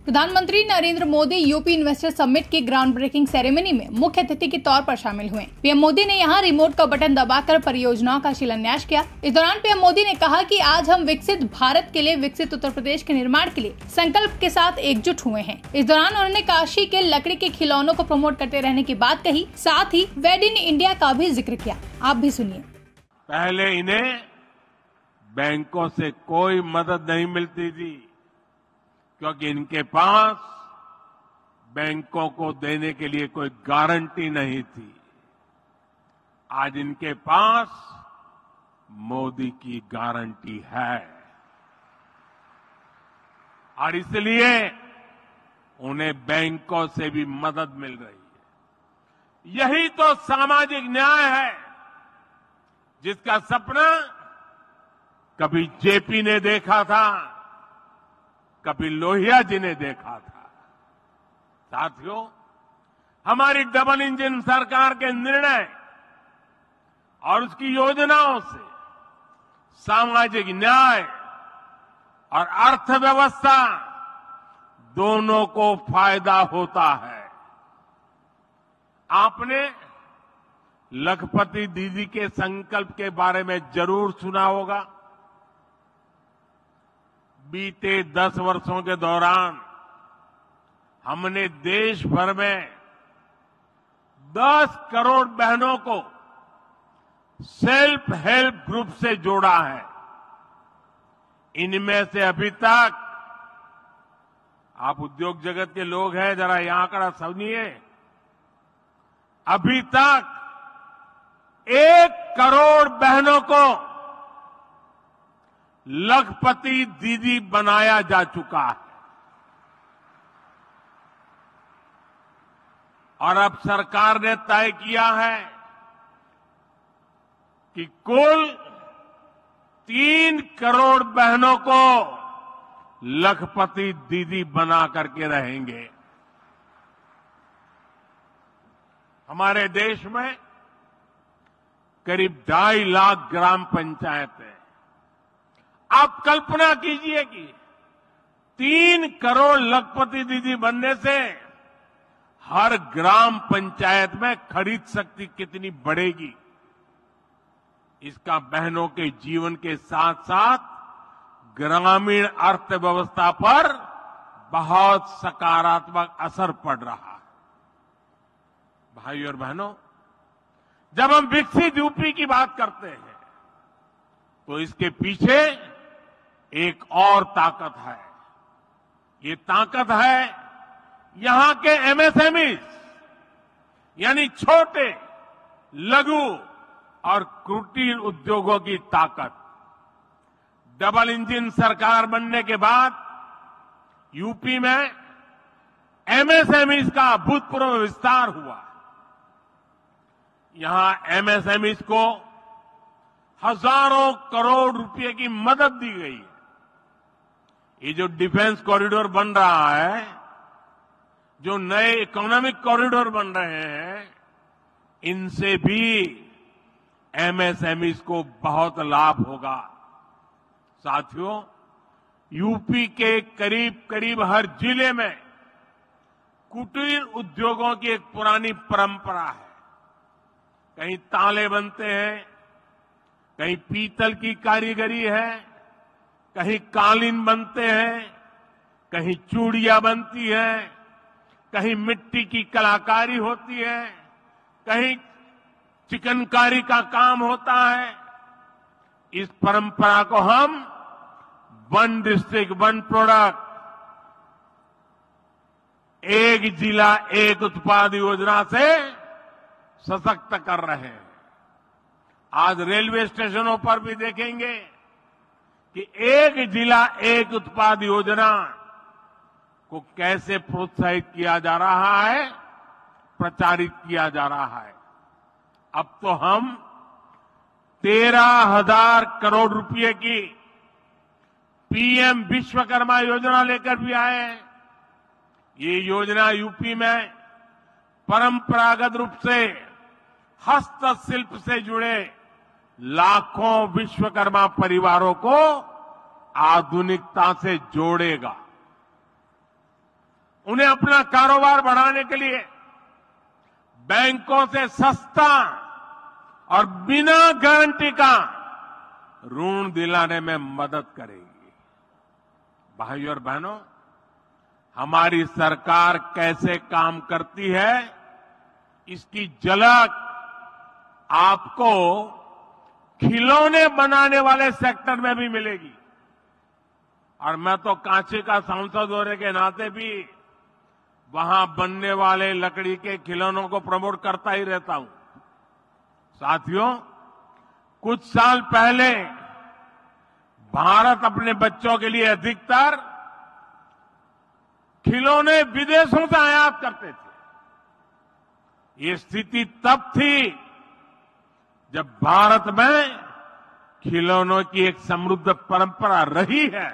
प्रधानमंत्री Narendra Modi UP investor summit की ground breaking ceremony में मुख्य अतिथि के तौर पर शामिल हुए। पीएम मोदी ने यहां रिमोट का बटन दबाकर परियोजनाओं का शिलान्यास किया। इस दौरान पीएम मोदी ने कहा कि आज हम विकसित भारत के लिए, विकसित उत्तर प्रदेश के निर्माण के लिए संकल्प के साथ एकजुट हुए हैं। इस दौरान उन्होंने काशी के लकड़ी के खिलौनों को प्रमोट करते रहने की बात कही, साथ ही मेड इन इंडिया का भी जिक्र किया। आप भी सुनिए। पहले इन्हें बैंकों से कोई मदद नहीं मिलती थी, क्योंकि इनके पास बैंकों को देने के लिए कोई गारंटी नहीं थी। आज इनके पास मोदी की गारंटी है और इसलिए उन्हें बैंकों से भी मदद मिल रही है। यही तो सामाजिक न्याय है, जिसका सपना कभी जेपी ने देखा था, कभी लोहिया जी ने देखा था। साथियों, हमारी डबल इंजन सरकार के निर्णय और उसकी योजनाओं से सामाजिक न्याय और अर्थव्यवस्था दोनों को फायदा होता है। आपने लखपति दीदी के संकल्प के बारे में जरूर सुना होगा। बीते 10 वर्षों के दौरान हमने देश भर में 10 करोड़ बहनों को सेल्फ हेल्प ग्रुप से जोड़ा है। इनमें से अभी तक, आप उद्योग जगत के लोग हैं, जरा यह आंकड़ा सुनिए, अभी तक 1 करोड़ बहनों को लखपति दीदी बनाया जा चुका है। और अब सरकार ने तय किया है कि कुल 3 करोड़ बहनों को लखपति दीदी बना करके रहेंगे। हमारे देश में करीब 2.5 लाख ग्राम पंचायतें। आप कल्पना कीजिए कि 3 करोड़ लखपति दीदी बनने से हर ग्राम पंचायत में खरीद शक्ति कितनी बढ़ेगी। इसका बहनों के जीवन के साथ साथ ग्रामीण अर्थव्यवस्था पर बहुत सकारात्मक असर पड़ रहा है। भाई और बहनों, जब हम विकसित यूपी की बात करते हैं तो इसके पीछे एक और ताकत है। ये ताकत है यहां के एमएसएमई, यानी छोटे, लघु और कुटीर उद्योगों की ताकत। डबल इंजन सरकार बनने के बाद यूपी में एमएसएमई का अभूतपूर्व विस्तार हुआ। यहां एमएसएमई को हजारों करोड़ रुपए की मदद दी गई है। ये जो डिफेंस कॉरिडोर बन रहा है, जो नए इकोनॉमिक कॉरिडोर बन रहे हैं, इनसे भी एमएसएमई को बहुत लाभ होगा। साथियों, यूपी के करीब करीब हर जिले में कुटीर उद्योगों की एक पुरानी परंपरा है। कहीं ताले बनते हैं, कहीं पीतल की कारीगरी है, कहीं कालीन बनते हैं, कहीं चूड़ियां बनती हैं, कहीं मिट्टी की कलाकारी होती है, कहीं चिकनकारी का काम होता है। इस परंपरा को हम वन डिस्ट्रिक्ट वन प्रोडक्ट, एक जिला एक उत्पाद योजना से सशक्त कर रहे हैं। आज रेलवे स्टेशनों पर भी देखेंगे कि एक जिला एक उत्पाद योजना को कैसे प्रोत्साहित किया जा रहा है, प्रचारित किया जा रहा है। अब तो हम 13,000 करोड़ रुपए की पीएम विश्वकर्मा योजना लेकर भी आए हैं। ये योजना यूपी में परंपरागत रूप से हस्तशिल्प से जुड़े लाखों विश्वकर्मा परिवारों को आधुनिकता से जोड़ेगा। उन्हें अपना कारोबार बढ़ाने के लिए बैंकों से सस्ता और बिना गारंटी का ऋण दिलाने में मदद करेगी। भाइयों और बहनों, हमारी सरकार कैसे काम करती है, इसकी झलक आपको खिलौने बनाने वाले सेक्टर में भी मिलेगी। और मैं तो कांची का सांसद होने के नाते भी वहां बनने वाले लकड़ी के खिलौनों को प्रमोट करता ही रहता हूं। साथियों, कुछ साल पहले भारत अपने बच्चों के लिए अधिकतर खिलौने विदेशों से आयात करते थे। ये स्थिति तब थी जब भारत में खिलौनों की एक समृद्ध परंपरा रही है।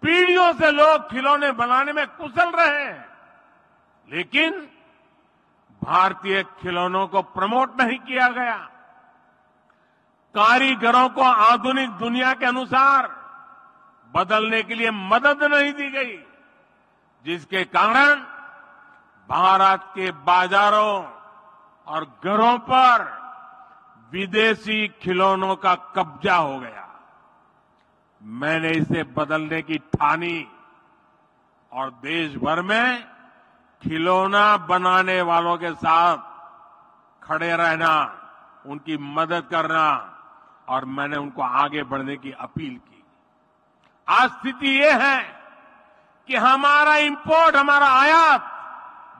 पीढ़ियों से लोग खिलौने बनाने में कुशल रहे हैं, लेकिन भारतीय खिलौनों को प्रमोट नहीं किया गया। कारीगरों को आधुनिक दुनिया के अनुसार बदलने के लिए मदद नहीं दी गई, जिसके कारण भारत के बाजारों और घरों पर विदेशी खिलौनों का कब्जा हो गया। मैंने इसे बदलने की ठानी और देश भर में खिलौना बनाने वालों के साथ खड़े रहना, उनकी मदद करना और मैंने उनको आगे बढ़ने की अपील की। आज स्थिति ये है कि हमारा इंपोर्ट, हमारा आयात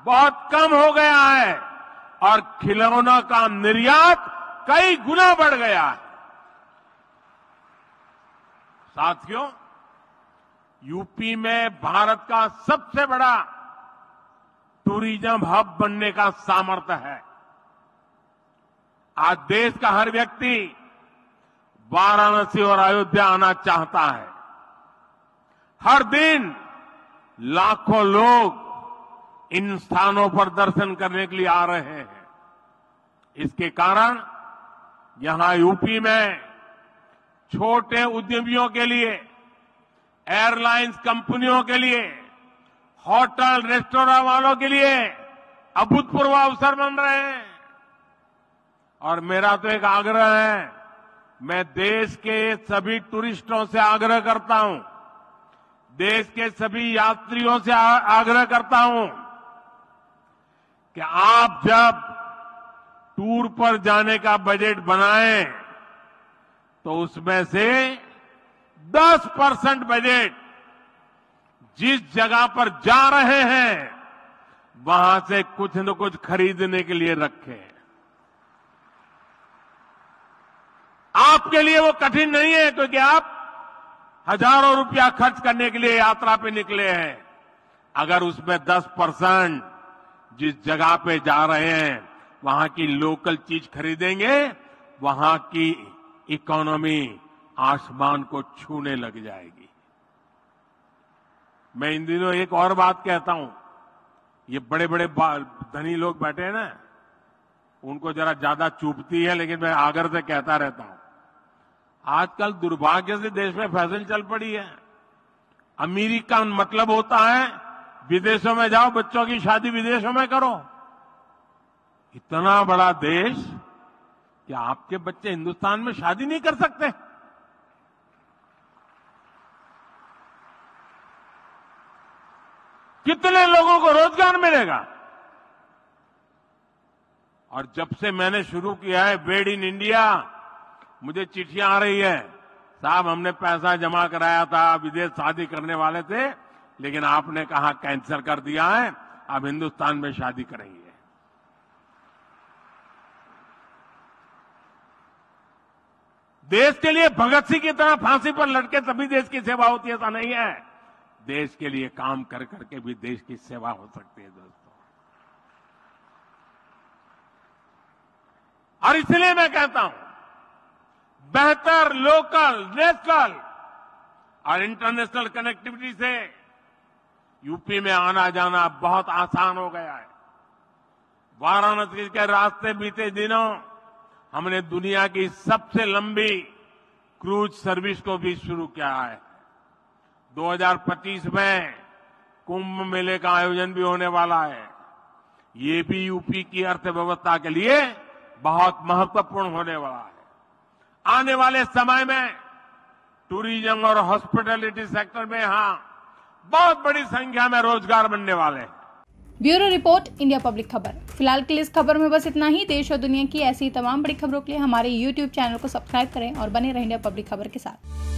बहुत कम हो गया है और खिलौनों का निर्यात कई गुना बढ़ गया है। साथियों, यूपी में भारत का सबसे बड़ा टूरिज्म हब बनने का सामर्थ्य है। आज देश का हर व्यक्ति वाराणसी और अयोध्या आना चाहता है। हर दिन लाखों लोग इन स्थानों पर दर्शन करने के लिए आ रहे हैं। इसके कारण यहां यूपी में छोटे उद्यमियों के लिए, एयरलाइंस कंपनियों के लिए, होटल रेस्टोरेंट वालों के लिए अभूतपूर्व अवसर बन रहे हैं। और मेरा तो एक आग्रह है, मैं देश के सभी टूरिस्टों से आग्रह करता हूं, देश के सभी यात्रियों से आग्रह करता हूं कि आप जब टूर पर जाने का बजट बनाएं तो उसमें से 10% बजट जिस जगह पर जा रहे हैं वहां से कुछ न कुछ खरीदने के लिए रखें। आपके लिए वो कठिन नहीं है, क्योंकि आप हजारों रुपया खर्च करने के लिए यात्रा पे निकले हैं। अगर उसमें 10% जिस जगह पे जा रहे हैं वहां की लोकल चीज खरीदेंगे, वहां की इकोनॉमी आसमान को छूने लग जाएगी। मैं इन दिनों एक और बात कहता हूं, ये बड़े बड़े धनी लोग बैठे हैं ना, उनको जरा ज्यादा चुभती है, लेकिन मैं आग्रह से कहता रहता हूं। आजकल दुर्भाग्य से देश में फैशन चल पड़ी है। अमीरी का मतलब होता है विदेशों में जाओ, बच्चों की शादी विदेशों में करो। इतना बड़ा देश, क्या आपके बच्चे हिंदुस्तान में शादी नहीं कर सकते? कितने लोगों को रोजगार मिलेगा? और जब से मैंने शुरू किया है मेड इन इंडिया, मुझे चिट्ठियां आ रही है, साहब हमने पैसा जमा कराया था, विदेश शादी करने वाले थे, लेकिन आपने कहा कैंसिल कर दिया है, अब हिंदुस्तान में शादी करेंगे। देश के लिए भगत सिंह की तरह फांसी पर लटके तभी देश की सेवा होती है, ऐसा नहीं है। देश के लिए काम कर करके भी देश की सेवा हो सकती है दोस्तों। और इसलिए मैं कहता हूं, बेहतर लोकल, नेशनल और इंटरनेशनल कनेक्टिविटी से यूपी में आना जाना बहुत आसान हो गया है। वाराणसी के रास्ते बीते दिनों हमने दुनिया की सबसे लंबी क्रूज सर्विस को भी शुरू किया है। 2025 में कुंभ मेले का आयोजन भी होने वाला है। ये भी यूपी की अर्थव्यवस्था के लिए बहुत महत्वपूर्ण होने वाला है। आने वाले समय में टूरिज्म और हॉस्पिटैलिटी सेक्टर में यहां बहुत बड़ी संख्या में रोजगार बनने वाले हैं। ब्यूरो रिपोर्ट, इंडिया पब्लिक खबर। फिलहाल के लिए इस खबर में बस इतना ही। देश और दुनिया की ऐसी तमाम बड़ी खबरों के लिए हमारे YouTube चैनल को सब्सक्राइब करें और बने रहें इंडिया पब्लिक खबर के साथ।